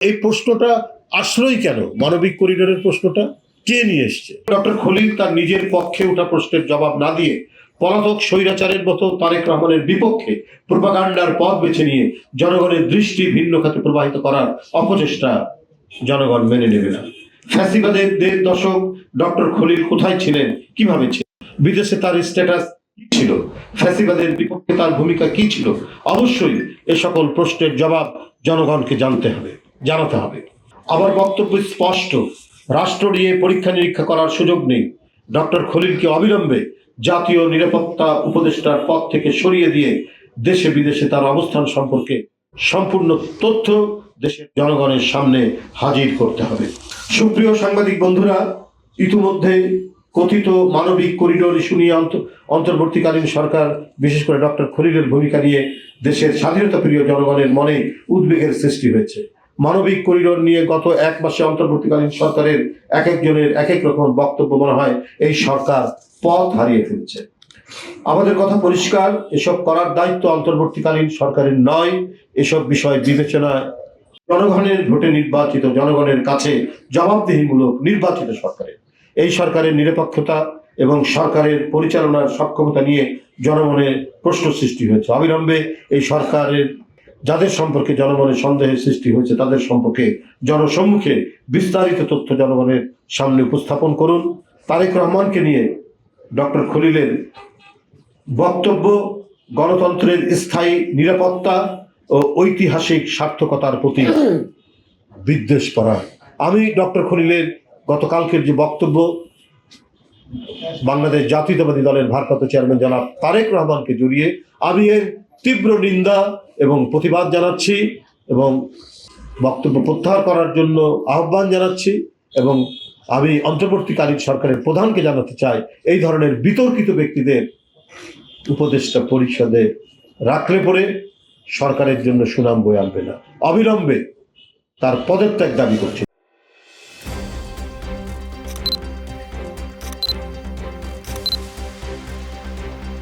এই প্রশ্নটা আসলোই কেন? মানবিক করিডোরের প্রশ্নটা কে নিয়ে এসছে? ডক্টর খলিল তার নিজের পক্ষে ওঠা প্রশ্নের জবাব না দিয়ে পলাতক স্বৈরাচারের মতো তারেক রহমানের বিপক্ষে প্রোপাগান্ডার পথ বেছে নিয়ে জনগণের দৃষ্টি ভিন্ন খাতে প্রবাহিত করার অপচেষ্টা জনগণ মেনে নেবে না। ফ্যাসিবাদের 1.5 দশক ডক্টর খলিল কোথায় ছিলেন, কিভাবে ছিলেন, বিদেশে তার স্ট্যাটাস কি ছিল, ফ্যাসিবাদের বিপক্ষে তার ভূমিকা কি ছিল? অবশ্যই এ সকল প্রশ্নের জবাব জনগণকে জানাতে হবে। আমার বক্তব্য স্পষ্ট, রাষ্ট্র নিয়ে পরীক্ষা নিরীক্ষা করার সুযোগ নেই। ডক্টর খলিলকে অবিলম্বে জাতীয় নিরাপত্তা উপদেষ্টার পদ থেকে সরিয়ে দিয়ে দেশে বিদেশে তার অবস্থান সম্পর্কে সম্পূর্ণ তথ্য দেশের জনগণের সামনে হাজির করতে হবে। সুপ্রিয় সাংবাদিক বন্ধুরা, ইতিমধ্যে কথিত মানবিক করিডোর ইস্যু নিয়ে অন্তর্বর্তীকালীন সরকার, বিশেষ করে ডক্টর খলিলের ভূমিকা নিয়ে দেশের স্বাধীনতা প্রিয় জনগণের মনে উদ্বেগের সৃষ্টি হয়েছে। মানবিক করিডোর নিয়ে গত 1 মাসে অন্তর্বর্তীকালীন সরকারের এক একজনের এক এক রকম বক্তব্য, মনে হয় এই সরকার পথ হারিয়ে ফেলছে। আমাদের কথা পরিষ্কার, এসব করার দায়িত্ব অন্তর্বর্তীকালীন সরকারের নয়। এসব বিষয় বিবেচনায় জনগণের ভোটে নির্বাচিত, জনগণের কাছে জবাবদিহিমূলক নির্বাচিত সরকারের। এই সরকারের নিরপেক্ষতা এবং সরকারের পরিচালনার সক্ষমতা নিয়ে জনমনে প্রশ্ন সৃষ্টি হয়েছে। অবিলম্বে এই সরকারের যাদের সম্পর্কে জনমনে সন্দেহের সৃষ্টি হয়েছে তাদের সম্পর্কে জনসম্মুখে বিস্তারিত তথ্য জনগণের সামনে উপস্থাপন করুন। তারেক রহমানকে নিয়ে ডক্টর খলিলের বক্তব্য গণতন্ত্রের স্থায়ী নিরাপত্তা ও ঐতিহাসিক সার্থকতার প্রতি বিদ্বেষ করা। আমি ডক্টর খলিলের গতকালকের যে বক্তব্য, বাংলাদেশ জাতীয়তাবাদী দলের ভারপ্রাপ্ত চেয়ারম্যান জনাব তারেক রহমানকে জড়িয়ে আমি এর তীব্র নিন্দা এবং প্রতিবাদ জানাচ্ছি এবং বক্তব্য প্রত্যাহার করার জন্য আহ্বান জানাচ্ছি। এবং আমি অন্তর্বর্তীকালীন সরকারের প্রধানকে জানাতে চাই, এই ধরনের বিতর্কিত ব্যক্তিদের উপদেষ্টা পরিষদে রাখলে পরে সরকারের জন্য সুনাম বয়ে আনবে না। অবিলম্বে তার পদত্যাগ দাবি করছি।